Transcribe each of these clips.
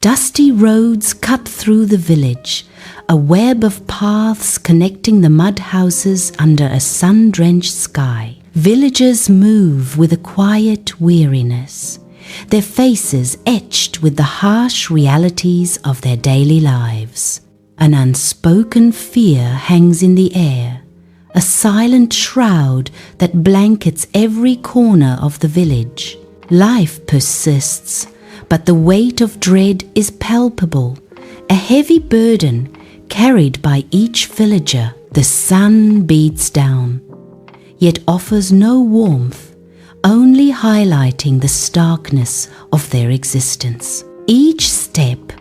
Dusty roads cut through the village, a web of paths connecting the mud houses under a sun-drenched sky. Villagers move with a quiet weariness, their faces etched with the harsh realities of their daily lives. An unspoken fear hangs in the air, a silent shroud that blankets every corner of the village. Life persists, but the weight of dread is palpable, a heavy burden carried by each villager. The sun beats down, yet offers no warmth, only highlighting the starkness of their existence. Each step,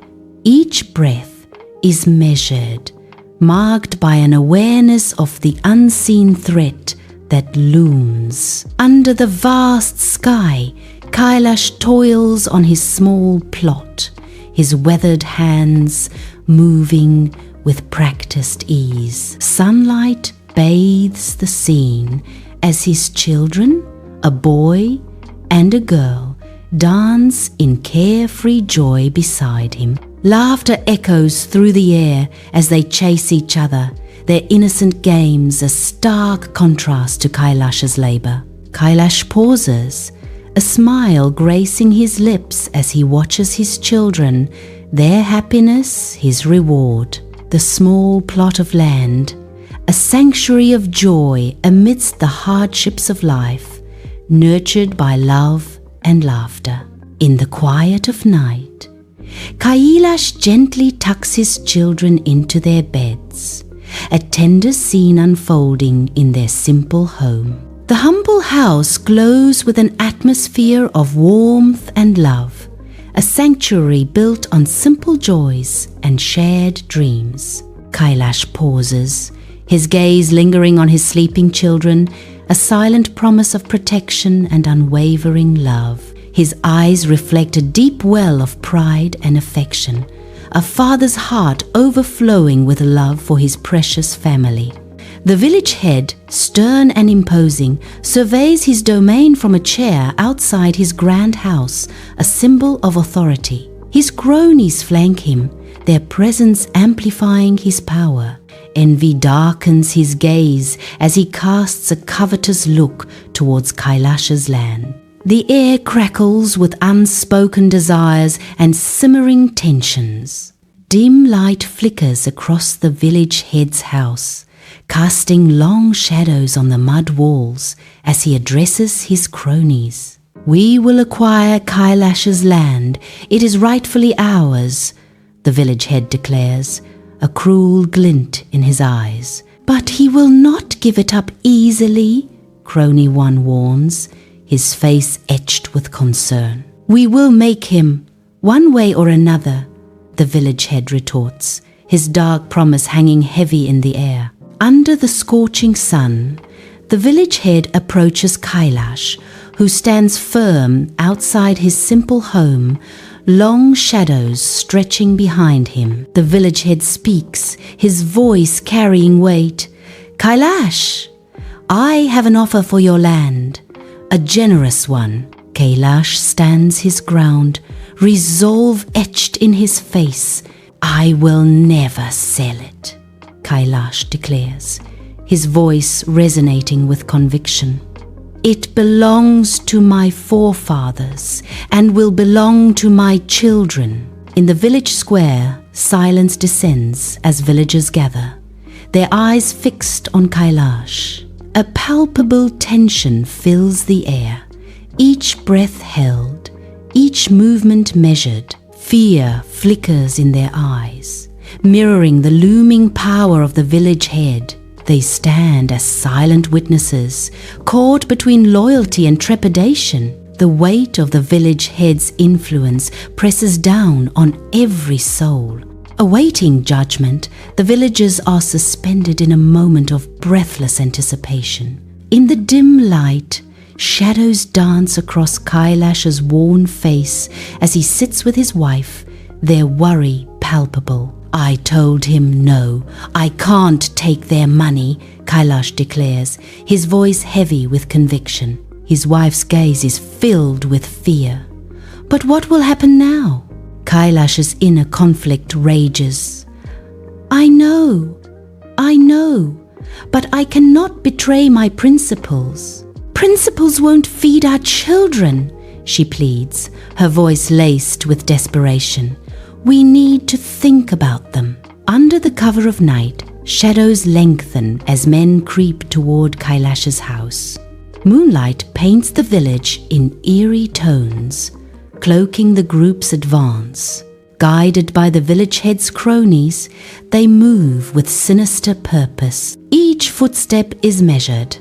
each breath is measured, marked by an awareness of the unseen threat that looms. Under the vast sky, Kailash toils on his small plot, his weathered hands moving with practiced ease. Sunlight bathes the scene as his children, a boy and a girl, dance in carefree joy beside him. Laughter echoes through the air as they chase each other, their innocent games a stark contrast to Kailash's labor. Kailash pauses, a smile gracing his lips as he watches his children, their happiness his reward. The small plot of land, a sanctuary of joy amidst the hardships of life, nurtured by love and laughter. In the quiet of night, Kailash gently tucks his children into their beds, a tender scene unfolding in their simple home. The humble house glows with an atmosphere of warmth and love, a sanctuary built on simple joys and shared dreams. Kailash pauses, his gaze lingering on his sleeping children, a silent promise of protection and unwavering love. His eyes reflect a deep well of pride and affection, a father's heart overflowing with love for his precious family. The village head, stern and imposing, surveys his domain from a chair outside his grand house, a symbol of authority. His cronies flank him, their presence amplifying his power. Envy darkens his gaze as he casts a covetous look towards Kailash's land. The air crackles with unspoken desires and simmering tensions. Dim light flickers across the village head's house, casting long shadows on the mud walls as he addresses his cronies. "We will acquire Kailash's land. It is rightfully ours," the village head declares, a cruel glint in his eyes. "But he will not give it up easily," crony one warns, his face etched with concern. "We will make him, one way or another," the village head retorts, his dark promise hanging heavy in the air. Under the scorching sun, the village head approaches Kailash, who stands firm outside his simple home, long shadows stretching behind him. The village head speaks, his voice carrying weight. "Kailash, I have an offer for your land, a generous one." Kailash stands his ground, resolve etched in his face. "I will never sell it," Kailash declares, his voice resonating with conviction. "It belongs to my forefathers and will belong to my children." In the village square, silence descends as villagers gather, their eyes fixed on Kailash. A palpable tension fills the air, each breath held, each movement measured. Fear flickers in their eyes, mirroring the looming power of the village head. They stand as silent witnesses, caught between loyalty and trepidation. The weight of the village head's influence presses down on every soul. Awaiting judgment, the villagers are suspended in a moment of breathless anticipation. In the dim light, shadows dance across Kailash's worn face as he sits with his wife, their worry palpable. "I told him no, I can't take their money," Kailash declares, his voice heavy with conviction. His wife's gaze is filled with fear. "But what will happen now?" Kailash's inner conflict rages. I know, but I cannot betray my principles. Principles won't feed our children, she pleads, her voice laced with desperation. We need to think about them. Under the cover of night, shadows lengthen as men creep toward Kailash's house. Moonlight paints the village in eerie tones, cloaking the group's advance. Guided by the village head's cronies, they move with sinister purpose. Each footstep is measured,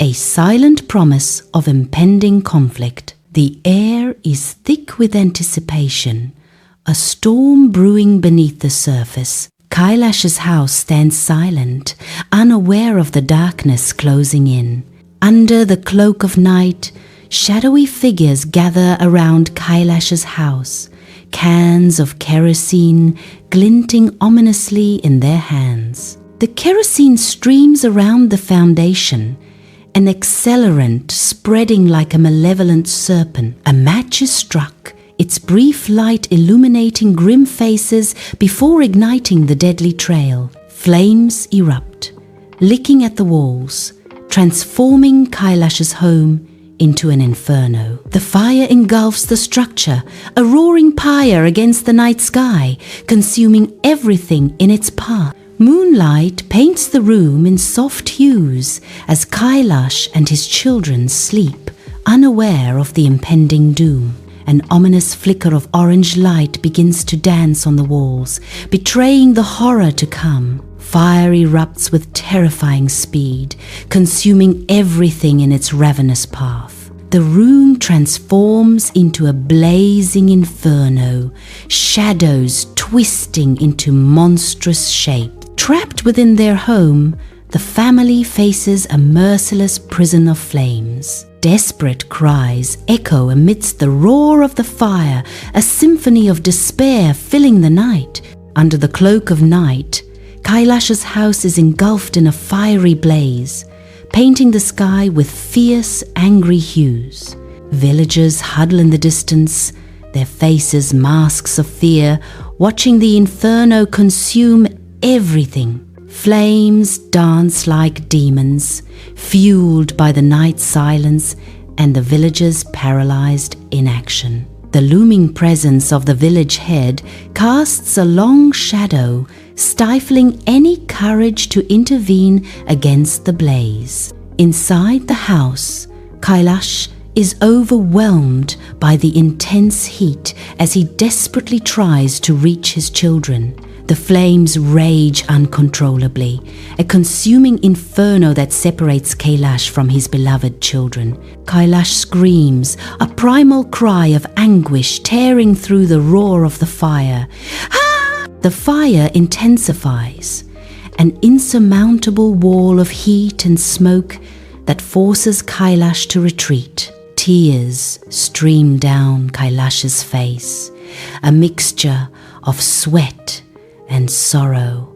a silent promise of impending conflict. The air is thick with anticipation, a storm brewing beneath the surface. Kailash's house stands silent, unaware of the darkness closing in. Under the cloak of night, shadowy figures gather around Kailash's house, cans of kerosene glinting ominously in their hands. The kerosene streams around the foundation, an accelerant spreading like a malevolent serpent. A match is struck, its brief light illuminating grim faces before igniting the deadly trail. Flames erupt, licking at the walls, transforming Kailash's home into an inferno. The fire engulfs the structure, a roaring pyre against the night sky, consuming everything in its path. Moonlight paints the room in soft hues as Kailash and his children sleep, unaware of the impending doom. An ominous flicker of orange light begins to dance on the walls, betraying the horror to come. Fire erupts with terrifying speed, consuming everything in its ravenous path. The room transforms into a blazing inferno, shadows twisting into monstrous shape. Trapped within their home, the family faces a merciless prison of flames. Desperate cries echo amidst the roar of the fire, a symphony of despair filling the night. Under the cloak of night, Kailash's house is engulfed in a fiery blaze, painting the sky with fierce, angry hues. Villagers huddle in the distance, their faces masks of fear, watching the inferno consume everything. Flames dance like demons, fueled by the night silence and the villagers' paralyzed inaction. The looming presence of the village head casts a long shadow, stifling any courage to intervene against the blaze. Inside the house, Kailash is overwhelmed by the intense heat as he desperately tries to reach his children. The flames rage uncontrollably, a consuming inferno that separates Kailash from his beloved children. Kailash screams, a primal cry of anguish tearing through the roar of the fire. Ah! The fire intensifies, an insurmountable wall of heat and smoke that forces Kailash to retreat. Tears stream down Kailash's face, a mixture of sweat and sorrow,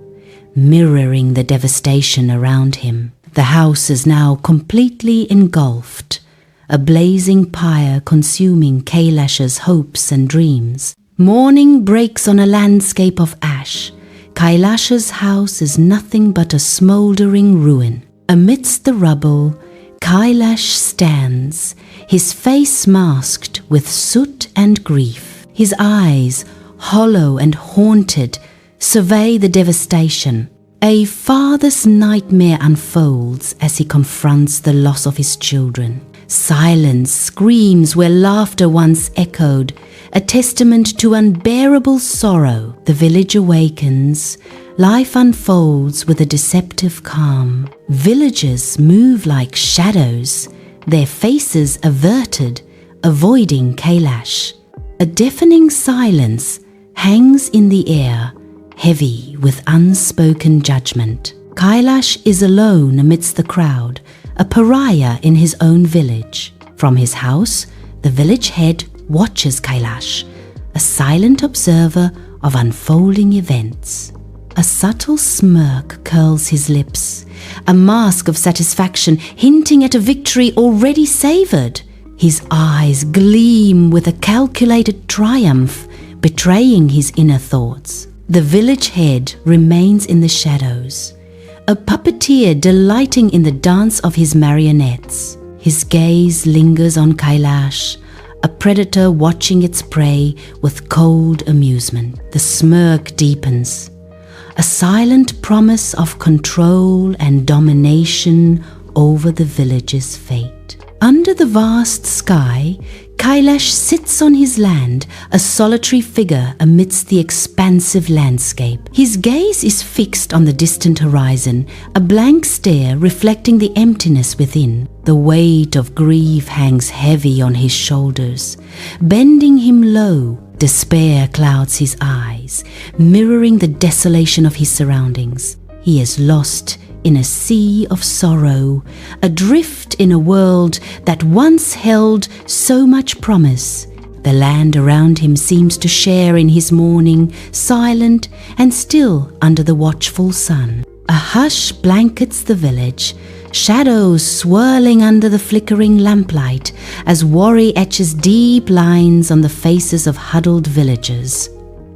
mirroring the devastation around him. The house is now completely engulfed, a blazing pyre consuming Kailash's hopes and dreams. Morning breaks on a landscape of ash. Kailash's house is nothing but a smouldering ruin. Amidst the rubble, Kailash stands, his face masked with soot and grief. His eyes, hollow and haunted, survey the devastation. A father's nightmare unfolds as he confronts the loss of his children. Silence screams where laughter once echoed, a testament to unbearable sorrow. The village awakens. Life unfolds with a deceptive calm. Villagers move like shadows, their faces averted, avoiding Kailash. A deafening silence hangs in the air, heavy with unspoken judgment. Kailash is alone amidst the crowd, a pariah in his own village. From his house, the village head watches Kailash, a silent observer of unfolding events. A subtle smirk curls his lips, a mask of satisfaction hinting at a victory already savored. His eyes gleam with a calculated triumph, betraying his inner thoughts. The village head remains in the shadows, a puppeteer delighting in the dance of his marionettes. His gaze lingers on Kailash, a predator watching its prey with cold amusement. The smirk deepens, a silent promise of control and domination over the village's fate. Under the vast sky, Kailash sits on his land, a solitary figure amidst the expansive landscape. His gaze is fixed on the distant horizon, a blank stare reflecting the emptiness within. The weight of grief hangs heavy on his shoulders, bending him low. Despair clouds his eyes, mirroring the desolation of his surroundings. He is lost in a sea of sorrow, adrift in a world that once held so much promise. The land around him seems to share in his mourning, silent and still under the watchful sun. A hush blankets the village, shadows swirling under the flickering lamplight as Worry etches deep lines on the faces of huddled villagers.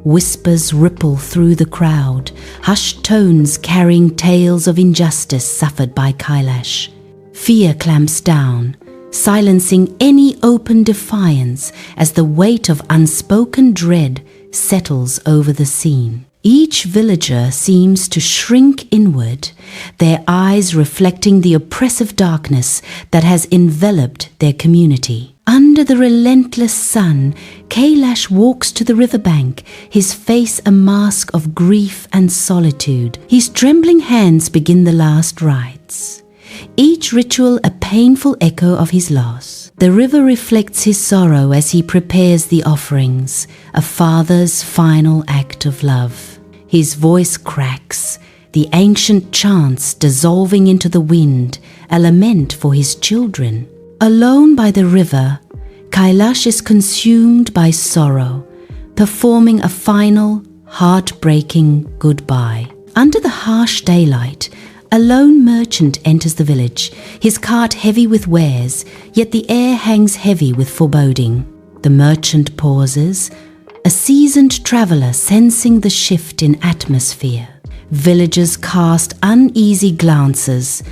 Whispers ripple through the crowd, hushed tones carrying tales of injustice suffered by Kailash. Fear clamps down, silencing any open defiance as the weight of unspoken dread settles over the scene. Each villager seems to shrink inward, their eyes reflecting the oppressive darkness that has enveloped their community. Under the relentless sun, Kailash walks to the riverbank, his face a mask of grief and solitude. His trembling hands begin the last rites, each ritual a painful echo of his loss. The river reflects his sorrow as he prepares the offerings, a father's final act of love. His voice cracks, the ancient chants dissolving into the wind, a lament for his children. Alone by the river, Kailash is consumed by sorrow, performing a final, heartbreaking goodbye. Under the harsh daylight, a lone merchant enters the village, his cart heavy with wares, yet the air hangs heavy with foreboding. The merchant pauses, a seasoned traveler sensing the shift in atmosphere. Villagers cast uneasy glances,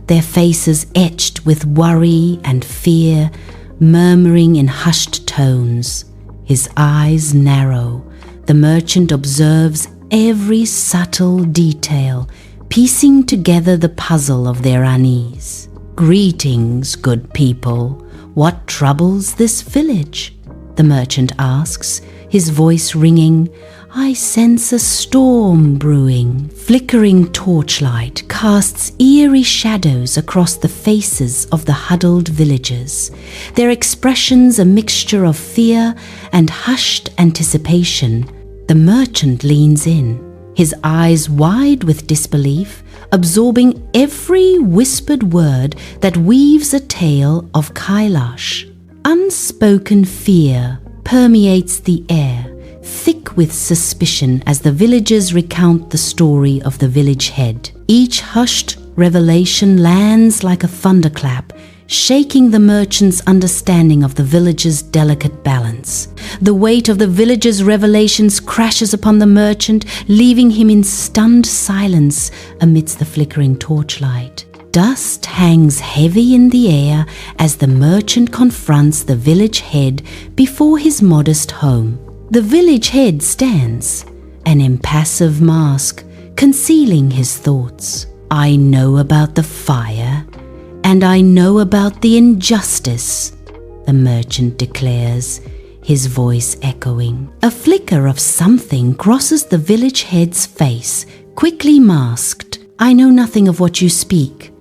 their faces etched with worry and fear, murmuring in hushed tones. His eyes narrow. The merchant observes every subtle detail, piecing together the puzzle of their unease. "Greetings, good people. What troubles this village?" the merchant asks, his voice ringing. "I sense a storm brewing." Flickering torchlight casts eerie shadows across the faces of the huddled villagers, their expressions a mixture of fear and hushed anticipation. The merchant leans in, his eyes wide with disbelief, absorbing every whispered word that weaves a tale of Kailash. Unspoken fear permeates the air, thick with suspicion as the villagers recount the story of the village head. Each hushed revelation lands like a thunderclap, shaking the merchant's understanding of the village's delicate balance. The weight of the village's revelations crashes upon the merchant, leaving him in stunned silence amidst the flickering torchlight. Dust hangs heavy in the air as the merchant confronts the village head before his modest home. The village head stands, an impassive mask, concealing his thoughts. "I know about the fire, and I know about the injustice," the merchant declares, his voice echoing. A flicker of something crosses the village head's face, quickly masked. "I know nothing of what you speak,"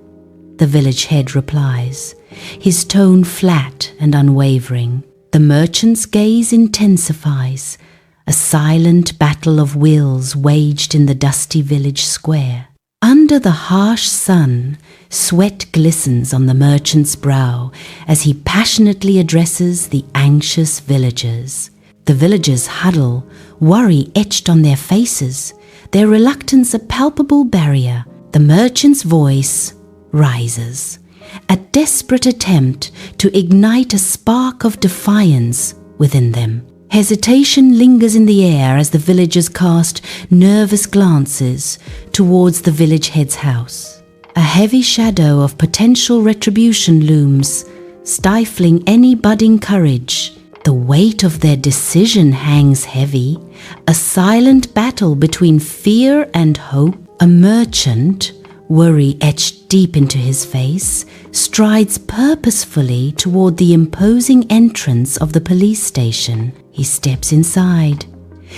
the village head replies, his tone flat and unwavering. The merchant's gaze intensifies, a silent battle of wills waged in the dusty village square. Under the harsh sun, sweat glistens on the merchant's brow as he passionately addresses the anxious villagers. The villagers huddle, worry etched on their faces, their reluctance a palpable barrier. The merchant's voice rises, a desperate attempt to ignite a spark of defiance within them. Hesitation lingers in the air as the villagers cast nervous glances towards the village head's house. A heavy shadow of potential retribution looms, stifling any budding courage. The weight of their decision hangs heavy, a silent battle between fear and hope. A merchant, worry etched deep into his face, strides purposefully toward the imposing entrance of the police station. He steps inside,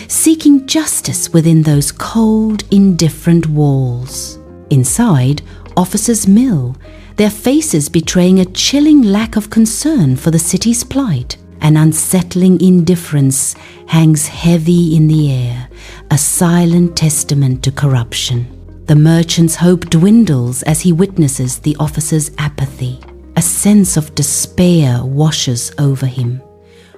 seeking justice within those cold, indifferent walls. Inside, officers mill, their faces betraying a chilling lack of concern for the city's plight. An unsettling indifference hangs heavy in the air, a silent testament to corruption. The merchant's hope dwindles as he witnesses the officer's apathy. A sense of despair washes over him,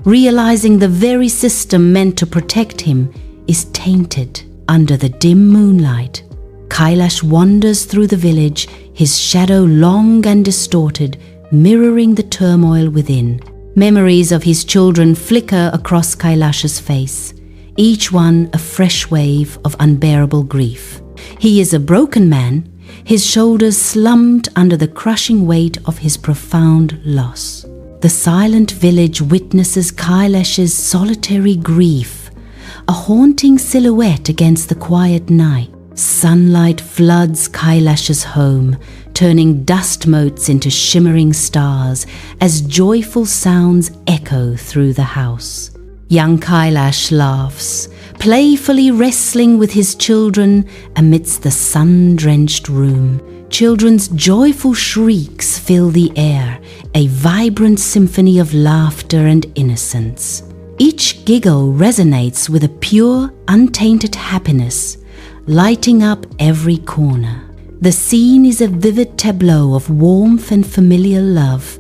realizing the very system meant to protect him is tainted. Under the dim moonlight, Kailash wanders through the village, his shadow long and distorted, mirroring the turmoil within. Memories of his children flicker across Kailash's face, each one a fresh wave of unbearable grief. He is a broken man, his shoulders slumped under the crushing weight of his profound loss. The silent village witnesses Kailash's solitary grief, a haunting silhouette against the quiet night. Sunlight floods Kailash's home, turning dust motes into shimmering stars as joyful sounds echo through the house. Young Kailash laughs, playfully wrestling with his children amidst the sun-drenched room. Children's joyful shrieks fill the air, a vibrant symphony of laughter and innocence. Each giggle resonates with a pure, untainted happiness, lighting up every corner. The scene is a vivid tableau of warmth and familiar love,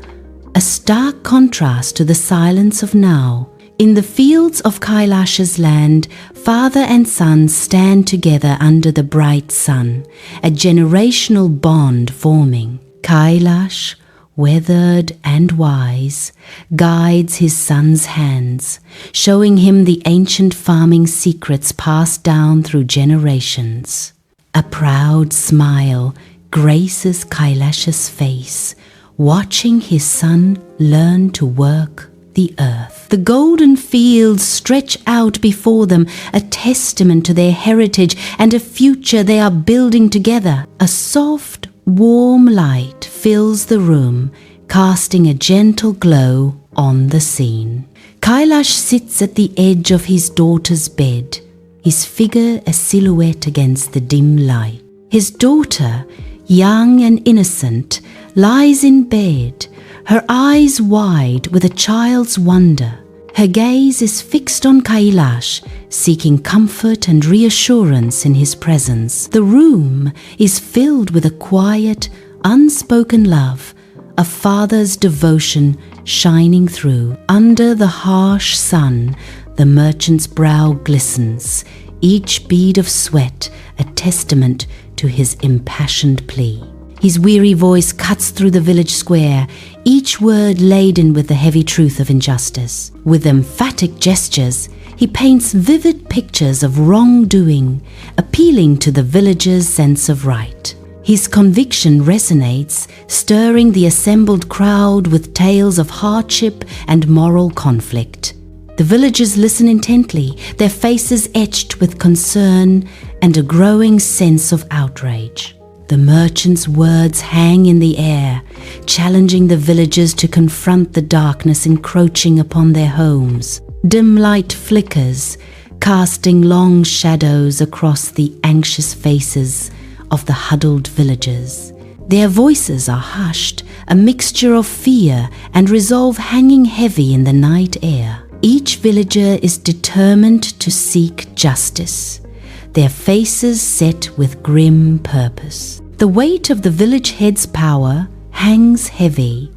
a stark contrast to the silence of now. In the fields of Kailash's land, father and son stand together under the bright sun, a generational bond forming. Kailash, weathered and wise, guides his son's hands, showing him the ancient farming secrets passed down through generations. A proud smile graces Kailash's face, watching his son learn to work the earth. The golden fields stretch out before them, a testament to their heritage and a future they are building together. A soft, warm light fills the room, casting a gentle glow on the scene. Kailash sits at the edge of his daughter's bed, his figure a silhouette against the dim light. His daughter, young and innocent, lies in bed, her eyes wide with a child's wonder. Her gaze is fixed on Kailash, seeking comfort and reassurance in his presence. The room is filled with a quiet, unspoken love, a father's devotion shining through. Under the harsh sun, the merchant's brow glistens, each bead of sweat a testament to his impassioned plea. His weary voice cuts through the village square, each word laden with the heavy truth of injustice. With emphatic gestures, he paints vivid pictures of wrongdoing, appealing to the villagers' sense of right. His conviction resonates, stirring the assembled crowd with tales of hardship and moral conflict. The villagers listen intently, their faces etched with concern and a growing sense of outrage. The merchant's words hang in the air, challenging the villagers to confront the darkness encroaching upon their homes. Dim light flickers, casting long shadows across the anxious faces of the huddled villagers. Their voices are hushed, a mixture of fear and resolve hanging heavy in the night air. Each villager is determined to seek justice, their faces set with grim purpose. The weight of the village head's power hangs heavy,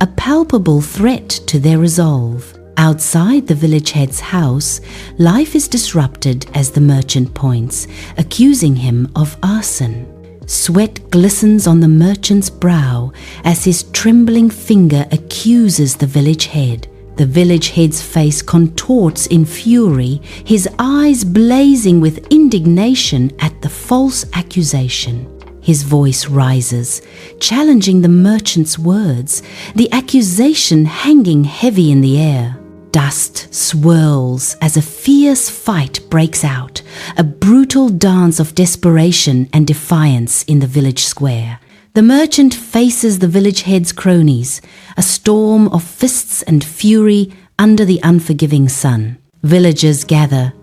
a palpable threat to their resolve. Outside the village head's house, life is disrupted as the merchant points, accusing him of arson. Sweat glistens on the merchant's brow as his trembling finger accuses the village head. The village head's face contorts in fury, his eyes blazing with indignation at the false accusation. His voice rises, challenging the merchant's words, the accusation hanging heavy in the air. Dust swirls as a fierce fight breaks out, a brutal dance of desperation and defiance in the village square. The merchant faces the village head's cronies, a storm of fists and fury under the unforgiving sun. Villagers gather,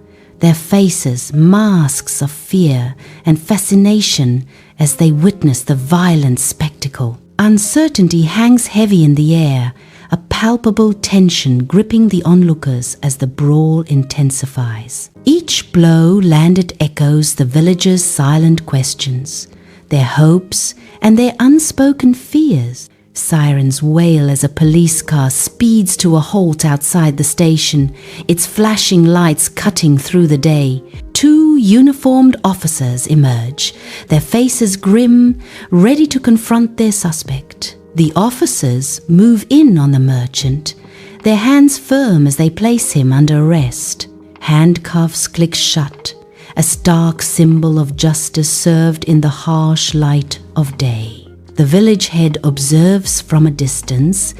their faces masks of fear and fascination as they witness the violent spectacle. Uncertainty hangs heavy in the air, a palpable tension gripping the onlookers as the brawl intensifies. Each blow landed echoes the villagers' silent questions, their hopes and their unspoken fears. Sirens wail as a police car speeds to a halt outside the station, its flashing lights cutting through the day. Two uniformed officers emerge, their faces grim, ready to confront their suspect. The officers move in on the merchant, their hands firm as they place him under arrest. Handcuffs click shut, a stark symbol of justice served in the harsh light of day. The village head observes from a distance,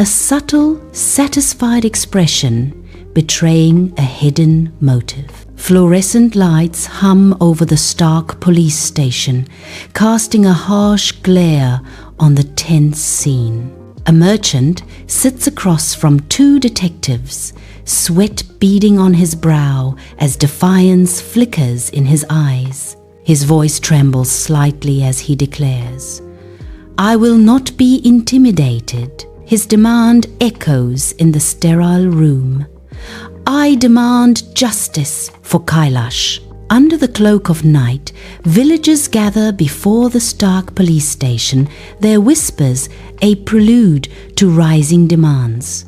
a subtle, satisfied expression betraying a hidden motive. Fluorescent lights hum over the stark police station, casting a harsh glare on the tense scene. A merchant sits across from two detectives, sweat beading on his brow as defiance flickers in his eyes. His voice trembles slightly as he declares, "I will not be intimidated." His demand echoes in the sterile room. "I demand justice for Kailash." Under the cloak of night, villagers gather before the stark police station, their whispers a prelude to rising demands.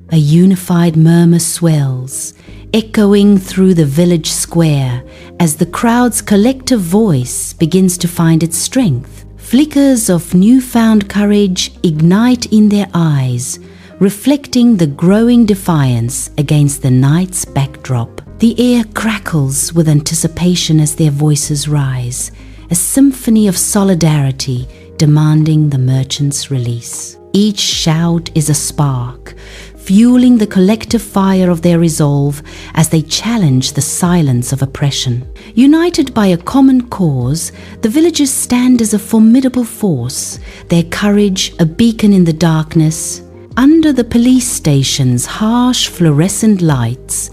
A unified murmur swells, echoing through the village square as the crowd's collective voice begins to find its strength. Flickers of newfound courage ignite in their eyes, reflecting the growing defiance against the night's backdrop. The air crackles with anticipation as their voices rise, a symphony of solidarity demanding the merchant's release. Each shout is a spark, fueling the collective fire of their resolve as they challenge the silence of oppression. United by a common cause, the villagers stand as a formidable force, their courage a beacon in the darkness. Under the police station's harsh fluorescent lights,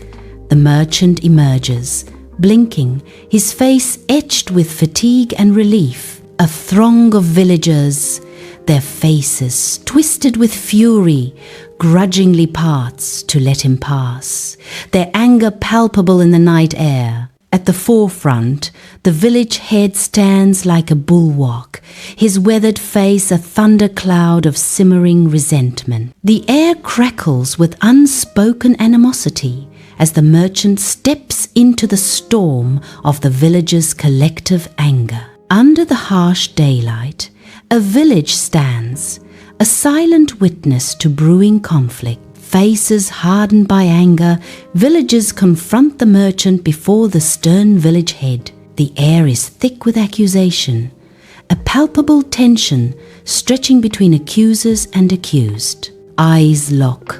the merchant emerges, blinking, his face etched with fatigue and relief. A throng of villagers, their faces twisted with fury, grudgingly parts to let him pass, their anger palpable in the night air. At the forefront, the village head stands like a bulwark, his weathered face a thundercloud of simmering resentment. The air crackles with unspoken animosity as the merchant steps into the storm of the villagers' collective anger. Under the harsh daylight, a village stands, a silent witness to brewing conflict. Faces hardened by anger, villagers confront the merchant before the stern village head. The air is thick with accusation, a palpable tension stretching between accusers and accused. Eyes lock,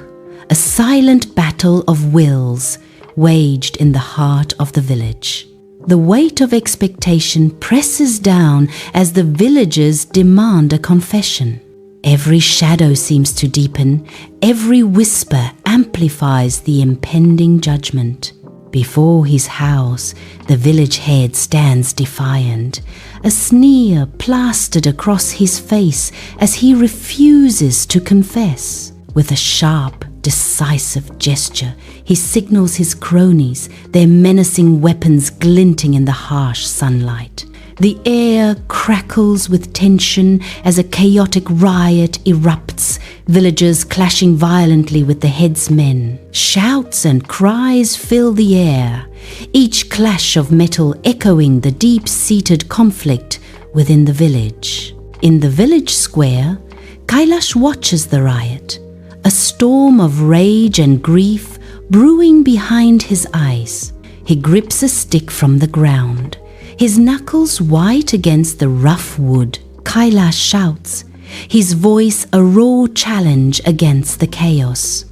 a silent battle of wills waged in the heart of the village. The weight of expectation presses down as the villagers demand a confession. Every shadow seems to deepen, every whisper amplifies the impending judgment. Before his house, the village head stands defiant, a sneer plastered across his face as he refuses to confess. With a sharp, decisive gesture, he signals his cronies, their menacing weapons glinting in the harsh sunlight. The air crackles with tension as a chaotic riot erupts, villagers clashing violently with the head's men. Shouts and cries fill the air, each clash of metal echoing the deep-seated conflict within the village. In the village square, Kailash watches the riot, a storm of rage and grief brewing behind his eyes. He grips a stick from the ground, his knuckles white against the rough wood. Kailash shouts, his voice a raw challenge against the chaos.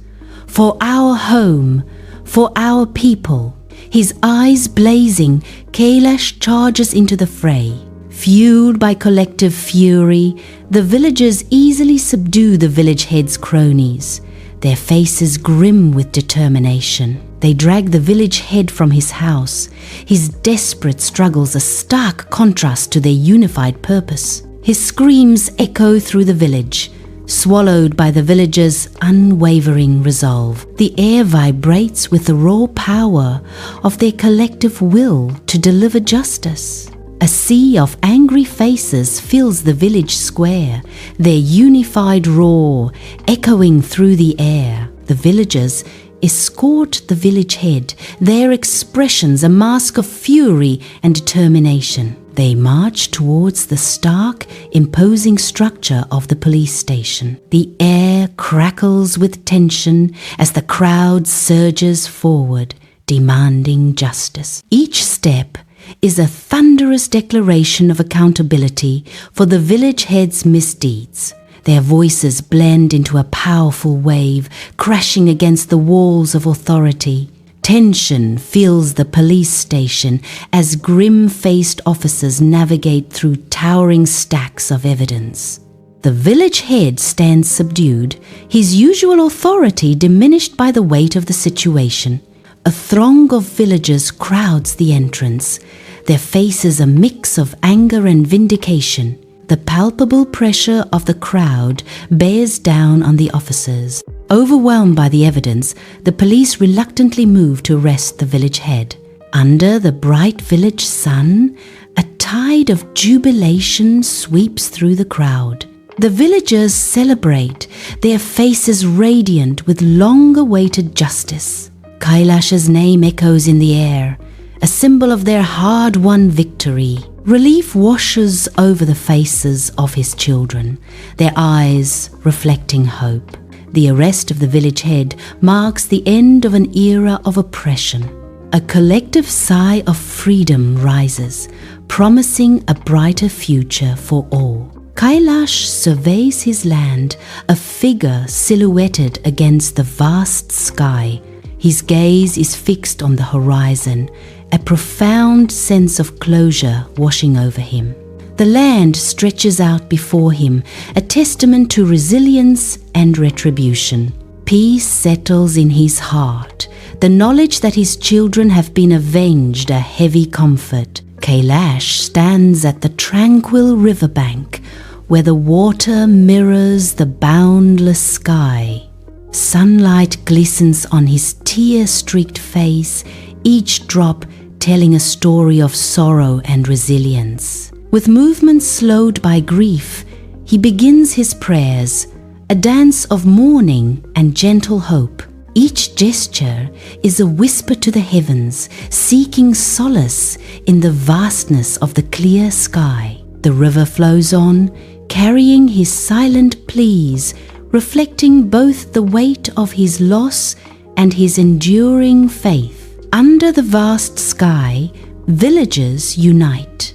For our home, for our people. His eyes blazing, Kailash charges into the fray. Fueled by collective fury, the villagers easily subdue the village head's cronies, their faces grim with determination. They drag the village head from his house, his desperate struggles a stark contrast to their unified purpose. His screams echo through the village, swallowed by the villagers' unwavering resolve. The air vibrates with the raw power of their collective will to deliver justice. A sea of angry faces fills the village square, their unified roar echoing through the air. The villagers escort the village head, their expressions a mask of fury and determination. They march towards the stark, imposing structure of the police station. The air crackles with tension as the crowd surges forward, demanding justice. Each step is a thunderous declaration of accountability for the village head's misdeeds. Their voices blend into a powerful wave, crashing against the walls of authority. Tension fills the police station as grim-faced officers navigate through towering stacks of evidence. The village head stands subdued, his usual authority diminished by the weight of the situation. A throng of villagers crowds the entrance, their faces a mix of anger and vindication. The palpable pressure of the crowd bears down on the officers. Overwhelmed by the evidence, the police reluctantly move to arrest the village head. Under the bright village sun, a tide of jubilation sweeps through the crowd. The villagers celebrate, their faces radiant with long-awaited justice. Kailash's name echoes in the air, a symbol of their hard-won victory. Relief washes over the faces of his children, their eyes reflecting hope. The arrest of the village head marks the end of an era of oppression. A collective sigh of freedom rises, promising a brighter future for all. Kailash surveys his land, a figure silhouetted against the vast sky. His gaze is fixed on the horizon, a profound sense of closure washing over him. The land stretches out before him, a testament to resilience and retribution. Peace settles in his heart, the knowledge that his children have been avenged a heavy comfort. Kailash stands at the tranquil riverbank, where the water mirrors the boundless sky. Sunlight glistens on his tear-streaked face, each drop telling a story of sorrow and resilience. With movements slowed by grief, he begins his prayers, a dance of mourning and gentle hope. Each gesture is a whisper to the heavens, seeking solace in the vastness of the clear sky. The river flows on, carrying his silent pleas, reflecting both the weight of his loss and his enduring faith. Under the vast sky, villagers unite.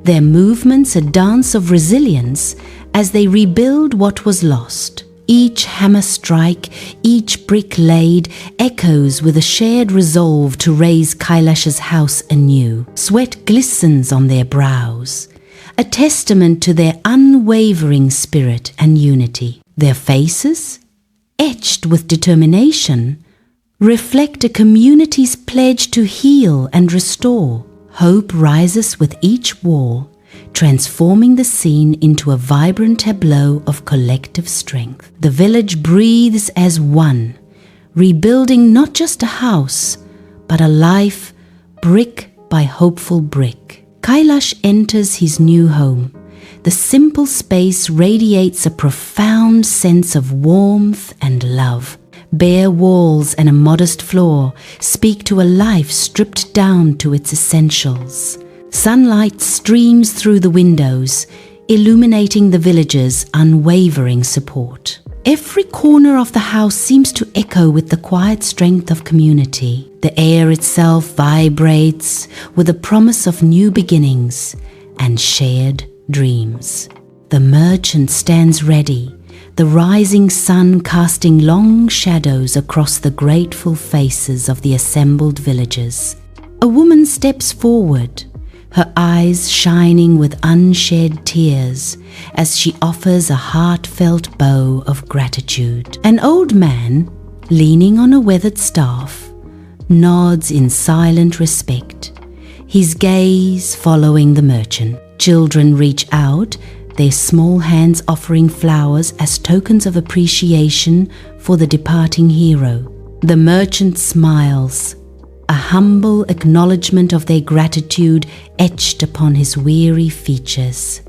Their movements a dance of resilience as they rebuild what was lost. Each hammer strike, each brick laid, echoes with a shared resolve to raise Kailash's house anew. Sweat glistens on their brows, a testament to their unwavering spirit and unity. Their faces, etched with determination, reflect a community's pledge to heal and restore. Hope rises with each war, transforming the scene into a vibrant tableau of collective strength. The village breathes as one, rebuilding not just a house, but a life, brick by hopeful brick. Kailash enters his new home. The simple space radiates a profound sense of warmth and love. Bare walls and a modest floor speak to a life stripped down to its essentials. Sunlight streams through the windows, illuminating the villagers' unwavering support. Every corner of the house seems to echo with the quiet strength of community. The air itself vibrates with the promise of new beginnings and shared dreams. The merchant stands ready, the rising sun casting long shadows across the grateful faces of the assembled villagers. A woman steps forward, her eyes shining with unshed tears as she offers a heartfelt bow of gratitude. An old man, leaning on a weathered staff, nods in silent respect, his gaze following the merchant. Children reach out, their small hands offering flowers as tokens of appreciation for the departing hero. The merchant smiles, a humble acknowledgement of their gratitude etched upon his weary features.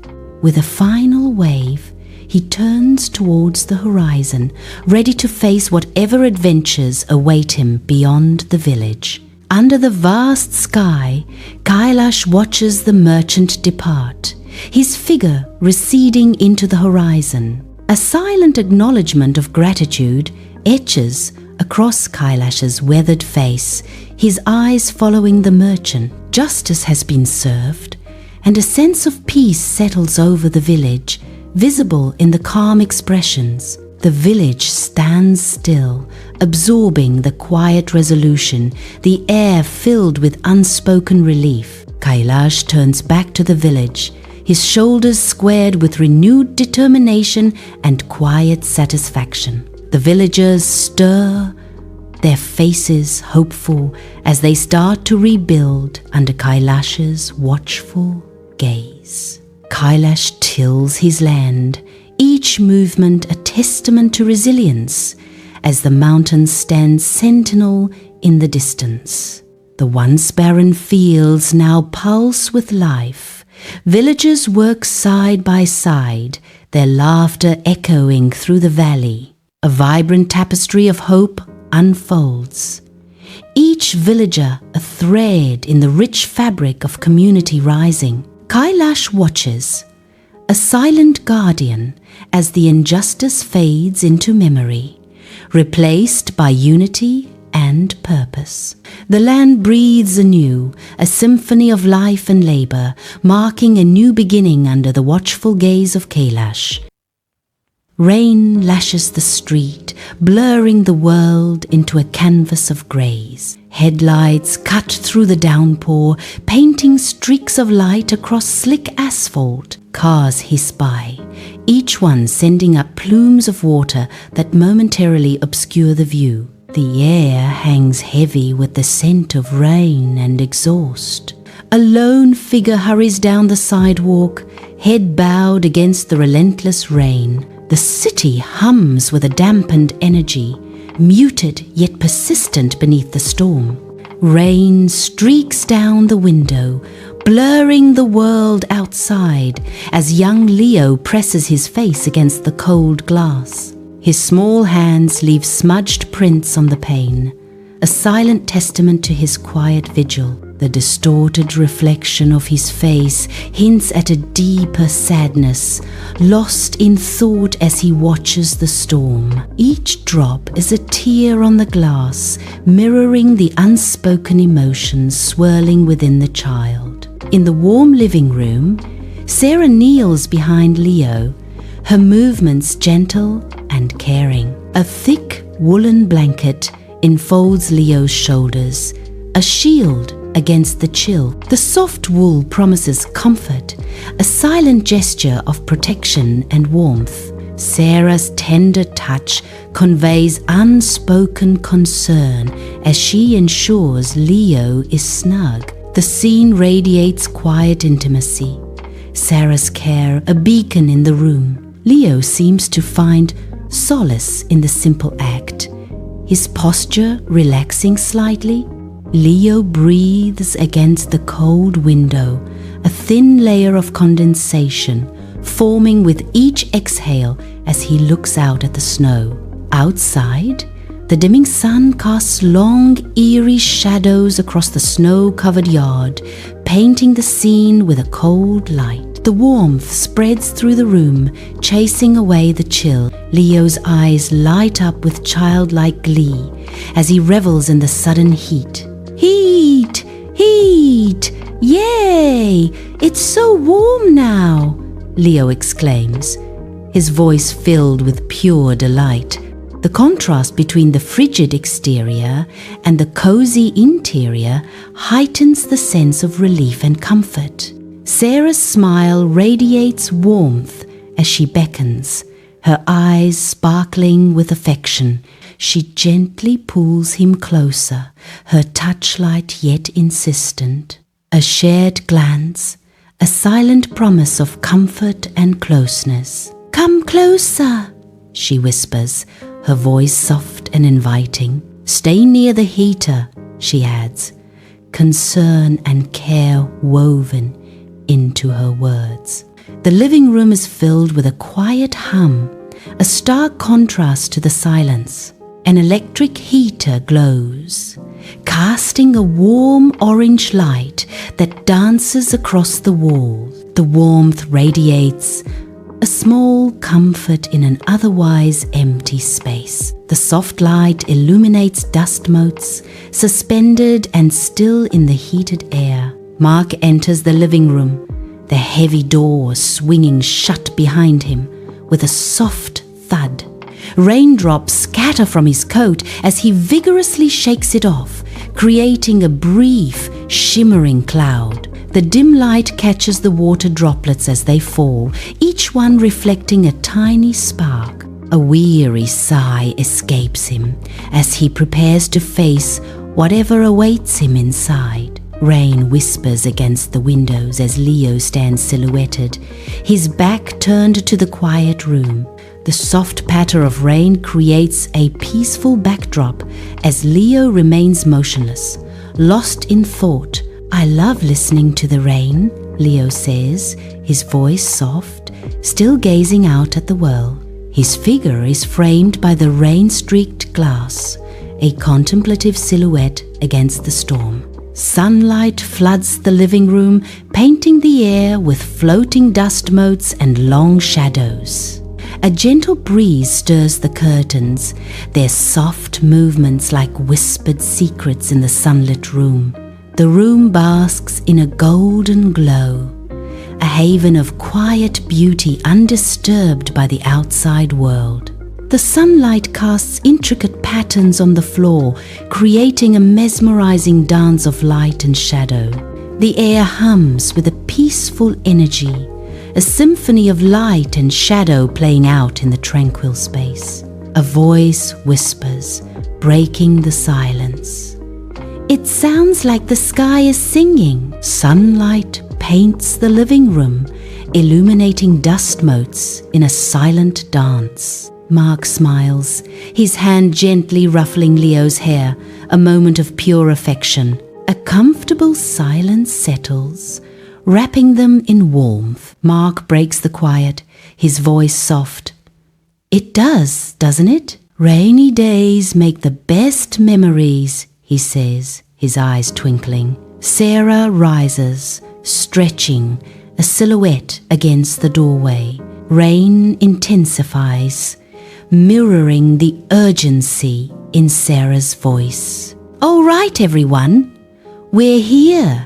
With a final wave, he turns towards the horizon, ready to face whatever adventures await him beyond the village. Under the vast sky, Kailash watches the merchant depart, his figure receding into the horizon. A silent acknowledgement of gratitude etches across Kailash's weathered face, his eyes following the merchant. Justice has been served, and a sense of peace settles over the village, visible in the calm expressions. The village stands still, absorbing the quiet resolution, the air filled with unspoken relief. Kailash turns back to the village, his shoulders squared with renewed determination and quiet satisfaction. The villagers stir, their faces hopeful as they start to rebuild under Kailash's watchful gaze. Kailash tills his land, each movement a testament to resilience, as the mountains stand sentinel in the distance. The once barren fields now pulse with life. Villagers work side by side, their laughter echoing through the valley. A vibrant tapestry of hope unfolds. Each villager a thread in the rich fabric of community rising. Kailash watches, a silent guardian, as the injustice fades into memory, replaced by unity and purpose. The land breathes anew, a symphony of life and labor, marking a new beginning under the watchful gaze of Kailash. Rain lashes the street, blurring the world into a canvas of grays. Headlights cut through the downpour, painting streaks of light across slick asphalt. Cars hiss by, each one sending up plumes of water that momentarily obscure the view. The air hangs heavy with the scent of rain and exhaust. A lone figure hurries down the sidewalk, head bowed against the relentless rain. The city hums with a dampened energy, muted yet persistent beneath the storm. Rain streaks down the window, blurring the world outside as young Leo presses his face against the cold glass. His small hands leave smudged prints on the pane, a silent testament to his quiet vigil. The distorted reflection of his face hints at a deeper sadness, lost in thought as he watches the storm. Each drop is a tear on the glass, mirroring the unspoken emotions swirling within the child. In the warm living room, Sarah kneels behind Leo, her movements gentle and caring. A thick woolen blanket enfolds Leo's shoulders, a shield against the chill. The soft wool promises comfort, a silent gesture of protection and warmth. Sarah's tender touch conveys unspoken concern as she ensures Leo is snug. The scene radiates quiet intimacy, Sarah's care a beacon in the room. Leo seems to find solace in the simple act, his posture relaxing slightly. Leo breathes against the cold window, a thin layer of condensation forming with each exhale as he looks out at the snow. Outside, the dimming sun casts long, eerie shadows across the snow-covered yard, painting the scene with a cold light. The warmth spreads through the room, chasing away the chill. Leo's eyes light up with childlike glee as he revels in the sudden heat. Heat! Heat! Yay! It's so warm now, Leo exclaims, his voice filled with pure delight. The contrast between the frigid exterior and the cozy interior heightens the sense of relief and comfort. Sarah's smile radiates warmth as she beckons, her eyes sparkling with affection. She gently pulls him closer, her touch light yet insistent. A shared glance, a silent promise of comfort and closeness. "Come closer," she whispers, her voice soft and inviting. "Stay near the heater," she adds, concern and care woven into her words. The living room is filled with a quiet hum, a stark contrast to the silence. An electric heater glows, casting a warm orange light that dances across the wall. The warmth radiates, a small comfort in an otherwise empty space. The soft light illuminates dust motes, suspended and still in the heated air. Mark enters the living room, the heavy door swinging shut behind him with a soft thud. Raindrops scatter from his coat as he vigorously shakes it off, creating a brief, shimmering cloud. The dim light catches the water droplets as they fall, each one reflecting a tiny spark. A weary sigh escapes him as he prepares to face whatever awaits him inside. Rain whispers against the windows as Leo stands silhouetted, his back turned to the quiet room. The soft patter of rain creates a peaceful backdrop as Leo remains motionless, lost in thought. "I love listening to the rain," Leo says, his voice soft, still gazing out at the world. His figure is framed by the rain-streaked glass, a contemplative silhouette against the storm. Sunlight floods the living room, painting the air with floating dust motes and long shadows. A gentle breeze stirs the curtains, their soft movements like whispered secrets in the sunlit room. The room basks in a golden glow, a haven of quiet beauty undisturbed by the outside world. The sunlight casts intricate patterns on the floor, creating a mesmerizing dance of light and shadow. The air hums with a peaceful energy, a symphony of light and shadow playing out in the tranquil space. A voice whispers, breaking the silence. "It sounds like the sky is singing." Sunlight paints the living room, illuminating dust motes in a silent dance. Mark smiles, his hand gently ruffling Leo's hair, a moment of pure affection. A comfortable silence settles, wrapping them in warmth. Mark breaks the quiet, his voice soft. "It does, doesn't it? Rainy days make the best memories," he says, his eyes twinkling. Sarah rises, stretching, a silhouette against the doorway. Rain intensifies, mirroring the urgency in Sarah's voice. "All right, everyone, we're here,"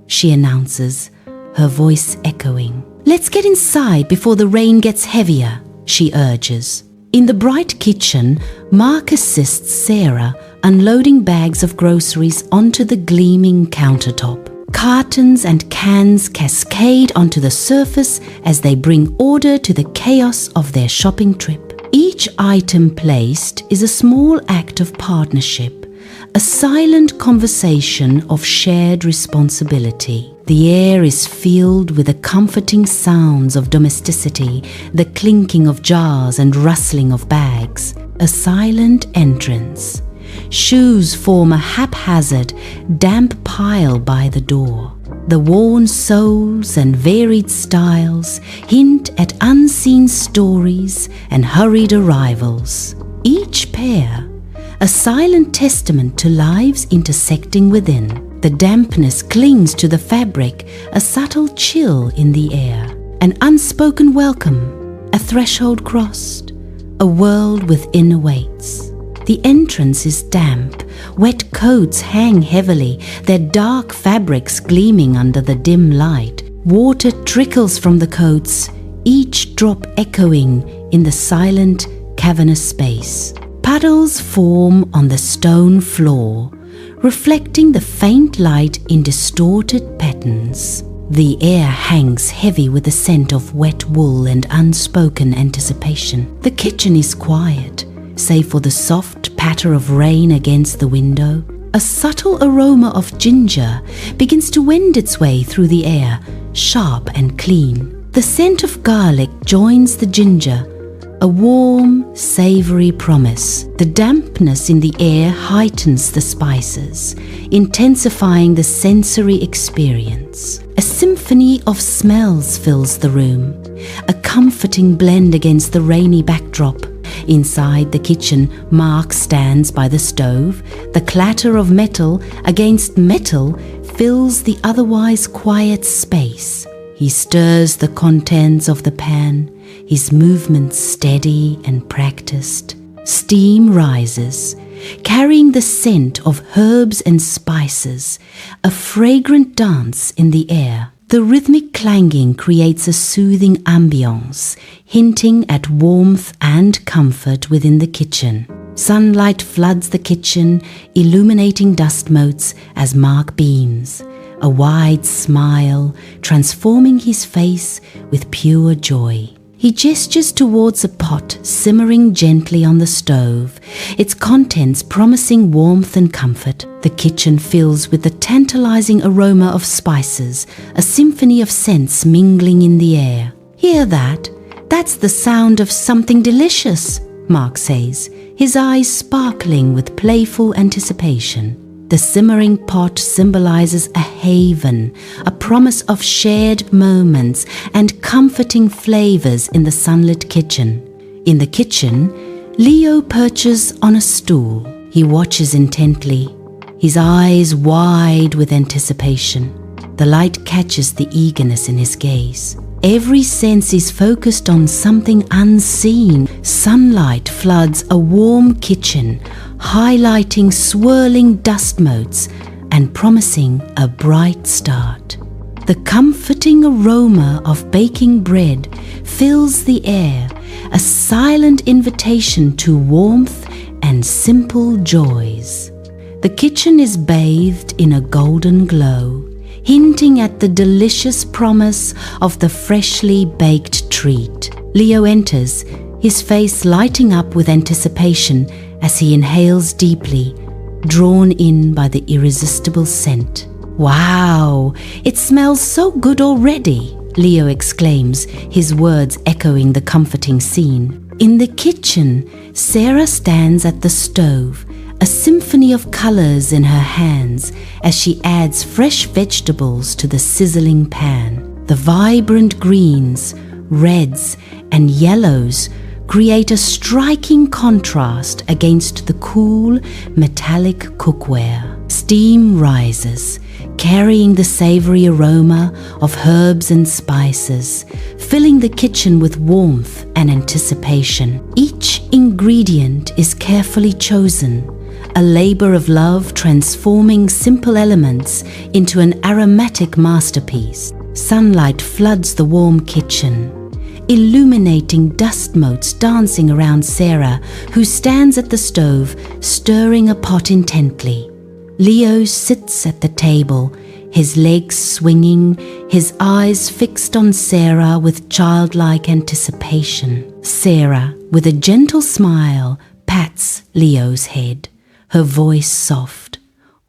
she announces, her voice echoing. "Let's get inside before the rain gets heavier," she urges. In the bright kitchen, Mark assists Sarah unloading bags of groceries onto the gleaming countertop. Cartons and cans cascade onto the surface as they bring order to the chaos of their shopping trip. Each item placed is a small act of partnership, a silent conversation of shared responsibility. The air is filled with the comforting sounds of domesticity, the clinking of jars and rustling of bags. A silent entrance. Shoes form a haphazard, damp pile by the door. The worn soles and varied styles hint at unseen stories and hurried arrivals. Each pair, a silent testament to lives intersecting within. The dampness clings to the fabric, a subtle chill in the air. An unspoken welcome, a threshold crossed, a world within awaits. The entrance is damp, wet coats hang heavily, their dark fabrics gleaming under the dim light. Water trickles from the coats, each drop echoing in the silent, cavernous space. Puddles form on the stone floor, reflecting the faint light in distorted patterns. The air hangs heavy with the scent of wet wool and unspoken anticipation. The kitchen is quiet, save for the soft patter of rain against the window. A subtle aroma of ginger begins to wend its way through the air, sharp and clean. The scent of garlic joins the ginger, a warm, savory promise. The dampness in the air heightens the spices, intensifying the sensory experience. A symphony of smells fills the room, a comforting blend against the rainy backdrop. Inside the kitchen, Mark stands by the stove. The clatter of metal against metal fills the otherwise quiet space. He stirs the contents of the pan, his movements steady and practiced. Steam rises, carrying the scent of herbs and spices, a fragrant dance in the air. The rhythmic clanging creates a soothing ambience, hinting at warmth and comfort within the kitchen. Sunlight floods the kitchen, illuminating dust motes as Mark beams, a wide smile transforming his face with pure joy. He gestures towards a pot simmering gently on the stove, its contents promising warmth and comfort. The kitchen fills with the tantalizing aroma of spices, a symphony of scents mingling in the air. "Hear that? That's the sound of something delicious," Mark says, his eyes sparkling with playful anticipation. The simmering pot symbolizes a haven, a promise of shared moments and comforting flavors in the sunlit kitchen. In the kitchen, Leo perches on a stool. He watches intently, his eyes wide with anticipation. The light catches the eagerness in his gaze. Every sense is focused on something unseen. Sunlight floods a warm kitchen, highlighting swirling dust motes and promising a bright start. The comforting aroma of baking bread fills the air, a silent invitation to warmth and simple joys. The kitchen is bathed in a golden glow, hinting at the delicious promise of the freshly baked treat. Leo enters, his face lighting up with anticipation as he inhales deeply, drawn in by the irresistible scent. "Wow, it smells so good already," Leo exclaims, his words echoing the comforting scene. In the kitchen, Sarah stands at the stove, a symphony of colors in her hands as she adds fresh vegetables to the sizzling pan. The vibrant greens, reds, and yellows create a striking contrast against the cool, metallic cookware. Steam rises, carrying the savory aroma of herbs and spices, filling the kitchen with warmth and anticipation. Each ingredient is carefully chosen, a labor of love transforming simple elements into an aromatic masterpiece. Sunlight floods the warm kitchen, illuminating dust motes dancing around Sarah, who stands at the stove, stirring a pot intently. Leo sits at the table, his legs swinging, his eyes fixed on Sarah with childlike anticipation. Sarah, with a gentle smile, pats Leo's head, her voice soft.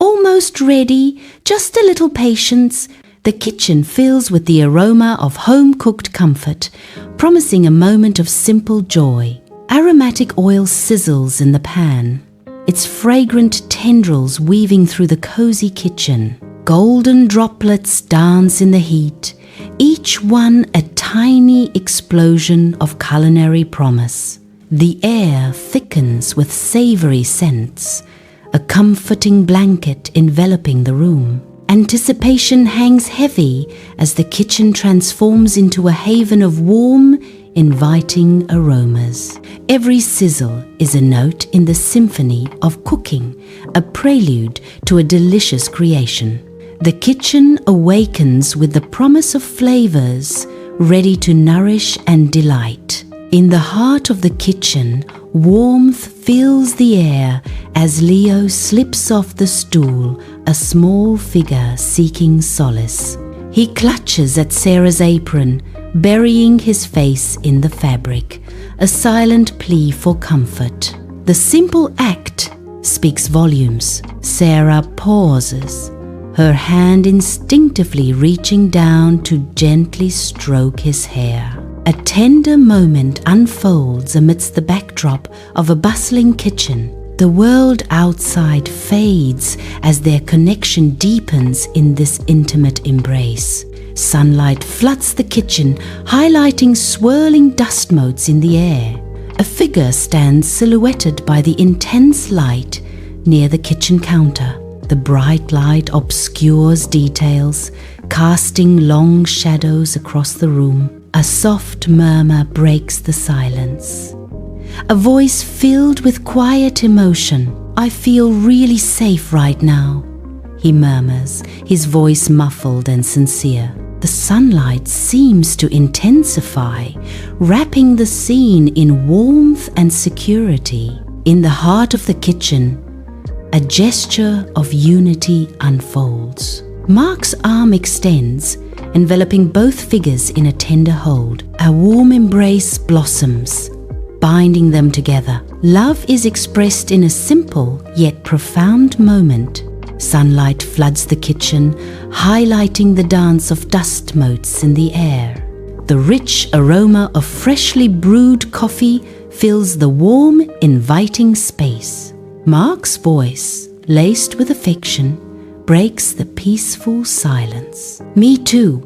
"Almost ready, just a little patience." The kitchen fills with the aroma of home-cooked comfort, promising a moment of simple joy. Aromatic oil sizzles in the pan, its fragrant tendrils weaving through the cozy kitchen. Golden droplets dance in the heat, each one a tiny explosion of culinary promise. The air thickens with savory scents, a comforting blanket enveloping the room. Anticipation hangs heavy as the kitchen transforms into a haven of warm, inviting aromas. Every sizzle is a note in the symphony of cooking, a prelude to a delicious creation. The kitchen awakens with the promise of flavors ready to nourish and delight. In the heart of the kitchen, warmth fills the air as Leo slips off the stool, a small figure seeking solace. He clutches at Sarah's apron, burying his face in the fabric, a silent plea for comfort. The simple act speaks volumes. Sarah pauses, her hand instinctively reaching down to gently stroke his hair. A tender moment unfolds amidst the backdrop of a bustling kitchen. The world outside fades as their connection deepens in this intimate embrace. Sunlight floods the kitchen, highlighting swirling dust motes in the air. A figure stands silhouetted by the intense light near the kitchen counter. The bright light obscures details, casting long shadows across the room. A soft murmur breaks the silence. A voice filled with quiet emotion. "I feel really safe right now," he murmurs, his voice muffled and sincere. The sunlight seems to intensify, wrapping the scene in warmth and security. In the heart of the kitchen, a gesture of unity unfolds. Mark's arm extends, enveloping both figures in a tender hold. A warm embrace blossoms, binding them together. Love is expressed in a simple yet profound moment. Sunlight floods the kitchen, highlighting the dance of dust motes in the air. The rich aroma of freshly brewed coffee fills the warm, inviting space. Mark's voice, laced with affection, breaks the peaceful silence. "Me too.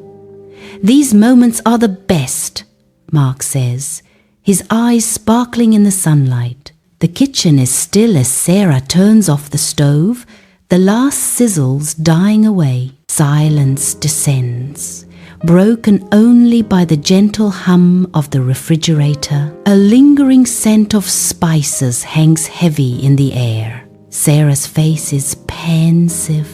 These moments are the best," Mark says, his eyes sparkling in the sunlight. The kitchen is still as Sarah turns off the stove, the last sizzles dying away. Silence descends, broken only by the gentle hum of the refrigerator. A lingering scent of spices hangs heavy in the air. Sarah's face is pensive,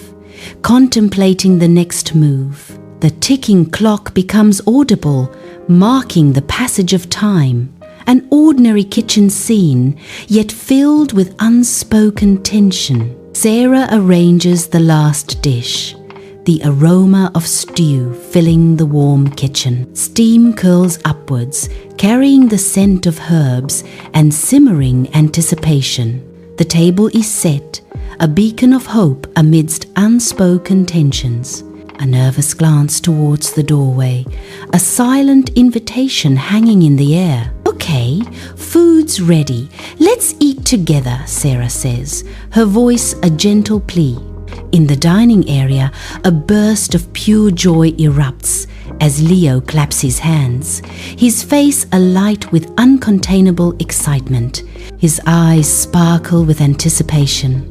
contemplating the next move. The ticking clock becomes audible, marking the passage of time. An ordinary kitchen scene, yet filled with unspoken tension. Sarah arranges the last dish, the aroma of stew filling the warm kitchen. Steam curls upwards, carrying the scent of herbs and simmering anticipation. The table is set, a beacon of hope amidst unspoken tensions. A nervous glance towards the doorway, a silent invitation hanging in the air. "Okay, food's ready. Let's eat together," Sarah says, her voice a gentle plea. In the dining area, a burst of pure joy erupts as Leo claps his hands, his face alight with uncontainable excitement. His eyes sparkle with anticipation,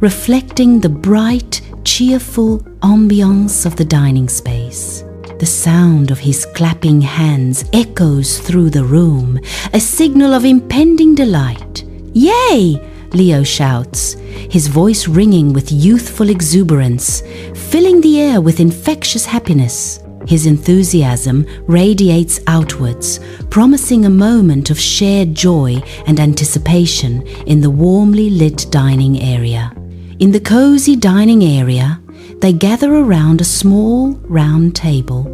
reflecting the bright, cheerful ambiance of the dining space. The sound of his clapping hands echoes through the room, a signal of impending delight. "Yay!" Leo shouts, his voice ringing with youthful exuberance, filling the air with infectious happiness. His enthusiasm radiates outwards, promising a moment of shared joy and anticipation in the warmly lit dining area. In the cozy dining area, they gather around a small, round table,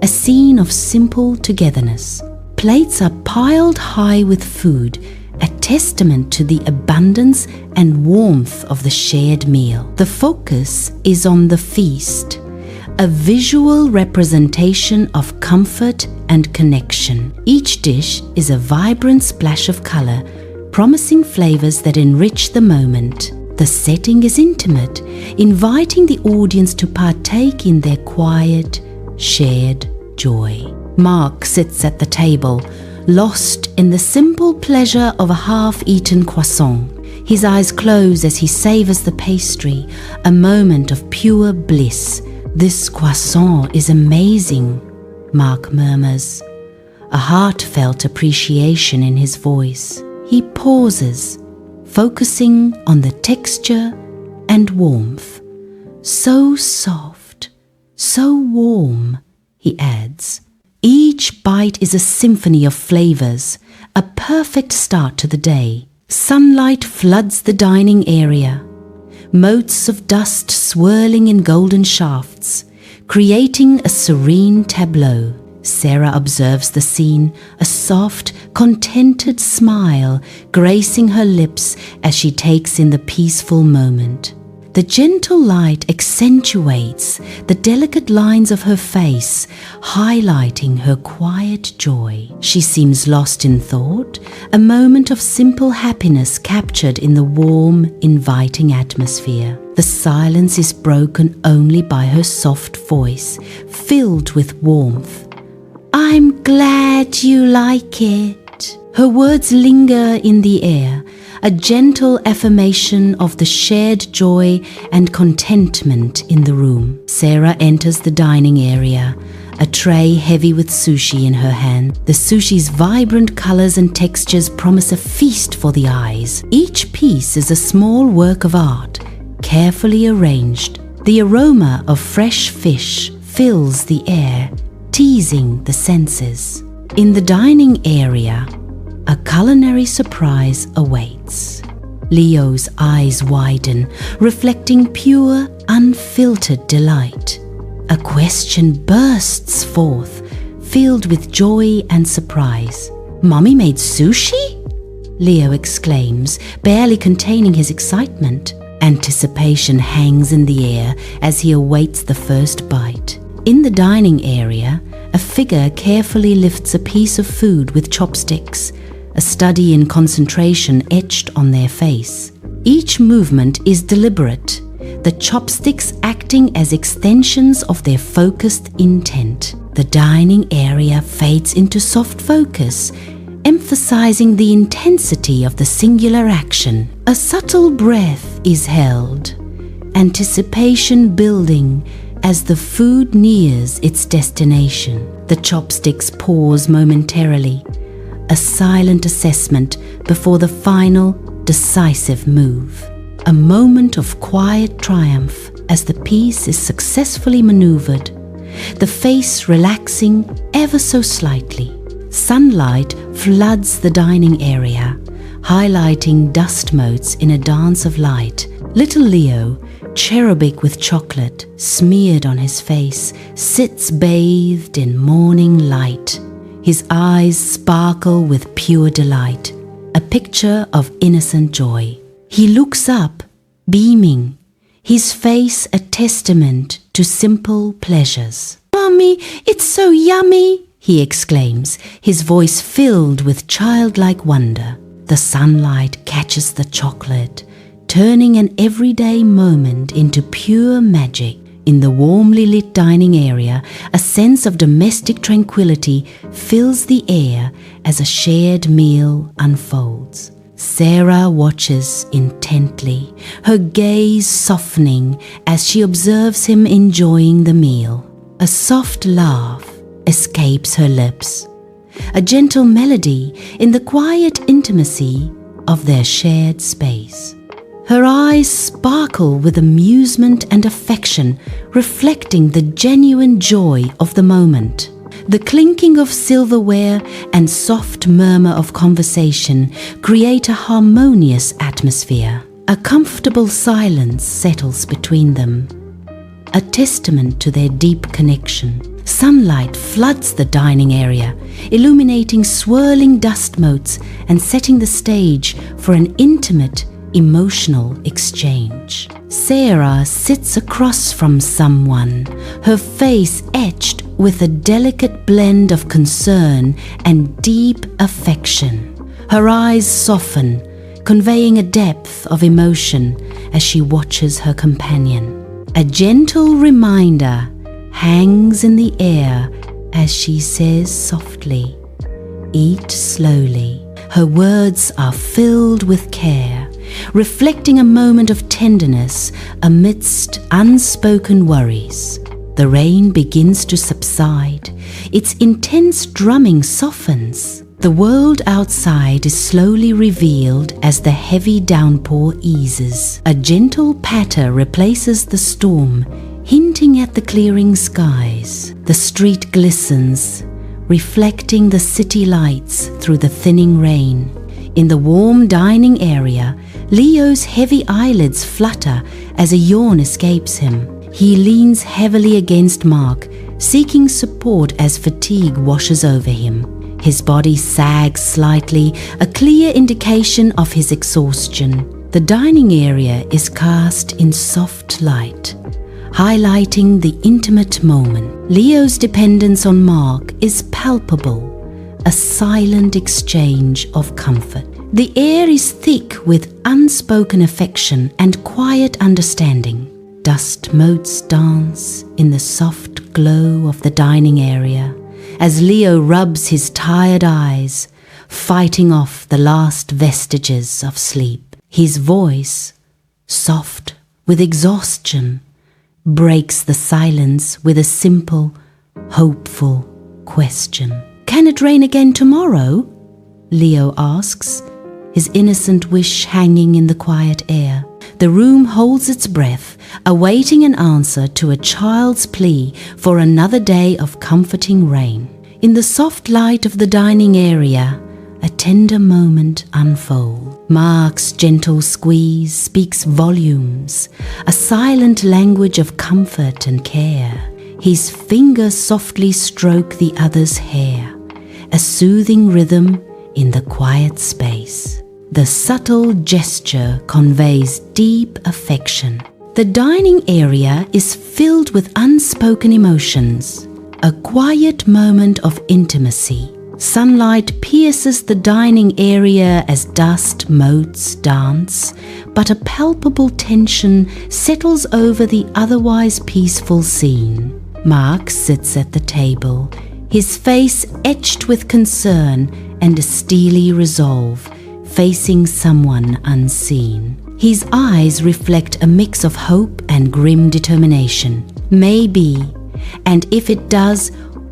a scene of simple togetherness. Plates are piled high with food, a testament to the abundance and warmth of the shared meal. The focus is on the feast, a visual representation of comfort and connection. Each dish is a vibrant splash of color, promising flavors that enrich the moment. The setting is intimate, inviting the audience to partake in their quiet, shared joy. Mark sits at the table, lost in the simple pleasure of a half-eaten croissant. His eyes close as he savors the pastry, a moment of pure bliss. "This croissant is amazing," Mark murmurs, a heartfelt appreciation in his voice. He pauses, focusing on the texture and warmth. "So soft, so warm," he adds. Each bite is a symphony of flavors, a perfect start to the day. Sunlight floods the dining area, motes of dust swirling in golden shafts, creating a serene tableau. Sarah observes the scene, a soft, contented smile gracing her lips as she takes in the peaceful moment. The gentle light accentuates the delicate lines of her face, highlighting her quiet joy. She seems lost in thought, a moment of simple happiness captured in the warm, inviting atmosphere. The silence is broken only by her soft voice, filled with warmth. "I'm glad you like it." Her words linger in the air, a gentle affirmation of the shared joy and contentment in the room. Sarah enters the dining area, a tray heavy with sushi in her hand. The sushi's vibrant colors and textures promise a feast for the eyes. Each piece is a small work of art, carefully arranged. The aroma of fresh fish fills the air, teasing the senses. In the dining area, a culinary surprise awaits. Leo's eyes widen, reflecting pure, unfiltered delight. A question bursts forth, filled with joy and surprise. "Mommy made sushi?" Leo exclaims, barely containing his excitement. Anticipation hangs in the air as he awaits the first bite. In the dining area, a figure carefully lifts a piece of food with chopsticks, a study in concentration etched on their face. Each movement is deliberate, the chopsticks acting as extensions of their focused intent. The dining area fades into soft focus, emphasizing the intensity of the singular action. A subtle breath is held, anticipation building as the food nears its destination. The chopsticks pause momentarily, a silent assessment before the final, decisive move. A moment of quiet triumph as the piece is successfully maneuvered, the face relaxing ever so slightly. Sunlight floods the dining area, highlighting dust motes in a dance of light. Little Leo, cherubic with chocolate smeared on his face, sits bathed in morning light. His eyes sparkle with pure delight, a picture of innocent joy. He looks up, beaming, his face a testament to simple pleasures. "Mommy, it's so yummy!" he exclaims, his voice filled with childlike wonder. The sunlight catches the chocolate, turning an everyday moment into pure magic. In the warmly lit dining area, a sense of domestic tranquility fills the air as a shared meal unfolds. Sarah watches intently, her gaze softening as she observes him enjoying the meal. A soft laugh escapes her lips, a gentle melody in the quiet intimacy of their shared space. Her eyes sparkle with amusement and affection, reflecting the genuine joy of the moment. The clinking of silverware and soft murmur of conversation create a harmonious atmosphere. A comfortable silence settles between them, a testament to their deep connection. Sunlight floods the dining area, illuminating swirling dust motes and setting the stage for an intimate, emotional exchange. Sarah sits across from someone, her face etched with a delicate blend of concern and deep affection. Her eyes soften, conveying a depth of emotion as she watches her companion. A gentle reminder hangs in the air as she says softly, "Eat slowly." Her words are filled with care, reflecting a moment of tenderness amidst unspoken worries. The rain begins to subside. Its intense drumming softens. The world outside is slowly revealed as the heavy downpour eases. A gentle patter replaces the storm, hinting at the clearing skies. The street glistens, reflecting the city lights through the thinning rain. In the warm dining area, Leo's heavy eyelids flutter as a yawn escapes him. He leans heavily against Mark, seeking support as fatigue washes over him. His body sags slightly, a clear indication of his exhaustion. The dining area is cast in soft light, highlighting the intimate moment. Leo's dependence on Mark is palpable, a silent exchange of comfort. The air is thick with unspoken affection and quiet understanding. Dust motes dance in the soft glow of the dining area as Leo rubs his tired eyes, fighting off the last vestiges of sleep. His voice, soft with exhaustion, breaks the silence with a simple, hopeful question. "Can it rain again tomorrow?" Leo asks, his innocent wish hanging in the quiet air. The room holds its breath, awaiting an answer to a child's plea for another day of comforting rain. In the soft light of the dining area, a tender moment unfolds. Mark's gentle squeeze speaks volumes, a silent language of comfort and care. His fingers softly stroke the other's hair, a soothing rhythm in the quiet space. The subtle gesture conveys deep affection. The dining area is filled with unspoken emotions, a quiet moment of intimacy. Sunlight pierces the dining area as dust motes dance, but a palpable tension settles over the otherwise peaceful scene. Mark sits at the table, his face etched with concern and a steely resolve, facing someone unseen. His eyes reflect a mix of hope and grim determination. "Maybe, and if it does,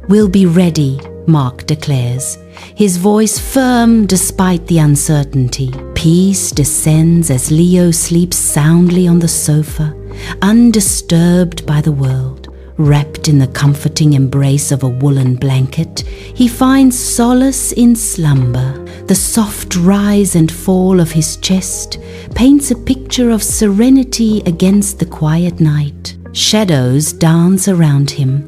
we'll be ready," Mark declares, his voice firm despite the uncertainty. Peace descends as Leo sleeps soundly on the sofa, undisturbed by the world. Wrapped in the comforting embrace of a woolen blanket, he finds solace in slumber. The soft rise and fall of his chest paints a picture of serenity against the quiet night. Shadows dance around him,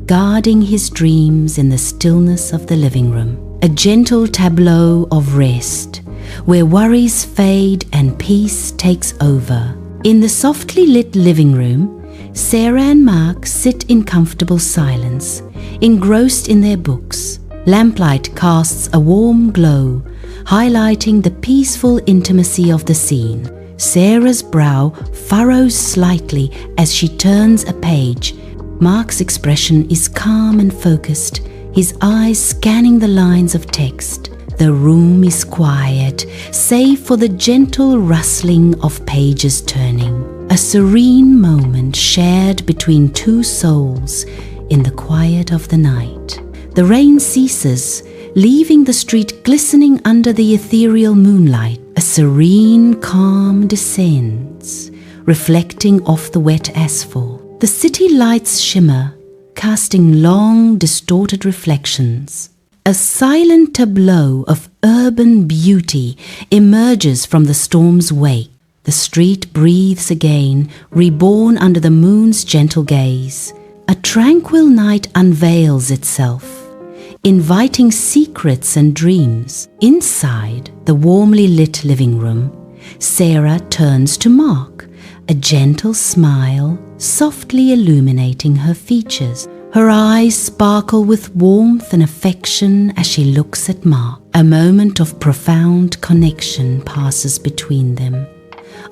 guarding his dreams in the stillness of the living room. A gentle tableau of rest, where worries fade and peace takes over. In the softly lit living room, Sarah and Mark sit in comfortable silence, engrossed in their books. Lamplight casts a warm glow, highlighting the peaceful intimacy of the scene. Sarah's brow furrows slightly as she turns a page. Mark's expression is calm and focused, his eyes scanning the lines of text. The room is quiet, save for the gentle rustling of pages turning. A serene moment shared between two souls in the quiet of the night. The rain ceases, leaving the street glistening under the ethereal moonlight. A serene calm descends, reflecting off the wet asphalt. The city lights shimmer, casting long, distorted reflections. A silent tableau of urban beauty emerges from the storm's wake. The street breathes again, reborn under the moon's gentle gaze. A tranquil night unveils itself, inviting secrets and dreams. Inside the warmly lit living room, Sarah turns to Mark, a gentle smile softly illuminating her features. Her eyes sparkle with warmth and affection as she looks at Mark. A moment of profound connection passes between them,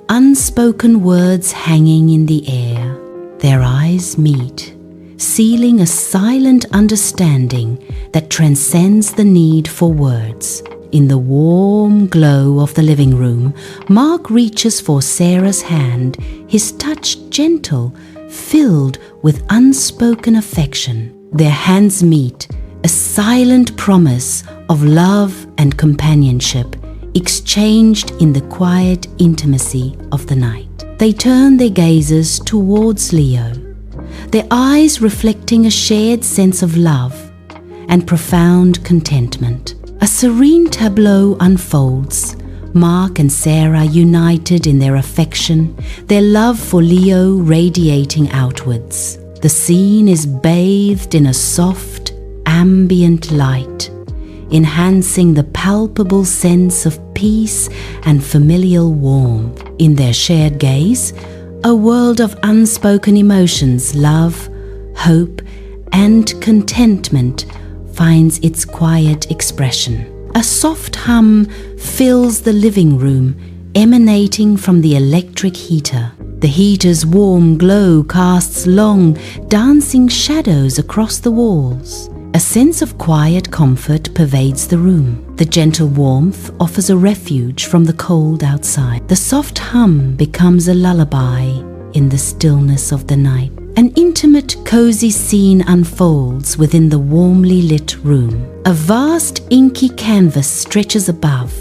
unspoken words hanging in the air. Their eyes meet, sealing a silent understanding that transcends the need for words. In the warm glow of the living room, Mark reaches for Sarah's hand, his touch gentle, filled with unspoken affection. Their hands meet, a silent promise of love and companionship, exchanged in the quiet intimacy of the night. They turn their gazes towards Leo, their eyes reflecting a shared sense of love and profound contentment. A serene tableau unfolds, Mark and Sarah united in their affection, their love for Leo radiating outwards. The scene is bathed in a soft, ambient light, enhancing the palpable sense of peace and familial warmth. In their shared gaze, a world of unspoken emotions, love, hope, and contentment finds its quiet expression. A soft hum fills the living room, emanating from the electric heater. The heater's warm glow casts long, dancing shadows across the walls. A sense of quiet comfort pervades the room. The gentle warmth offers a refuge from the cold outside. The soft hum becomes a lullaby in the stillness of the night. An intimate, cozy scene unfolds within the warmly lit room. A vast, inky canvas stretches above,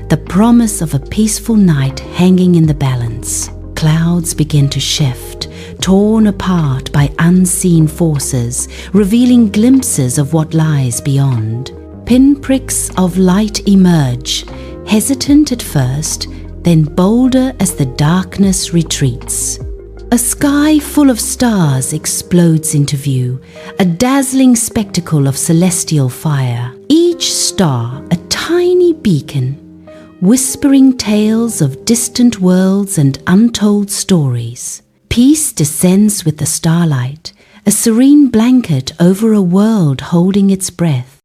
the promise of a peaceful night hanging in the balance. Clouds begin to shift, torn apart by unseen forces, revealing glimpses of what lies beyond. Pinpricks of light emerge, hesitant at first, then bolder as the darkness retreats. A sky full of stars explodes into view, a dazzling spectacle of celestial fire. Each star a tiny beacon, whispering tales of distant worlds and untold stories. Peace descends with the starlight, a serene blanket over a world holding its breath.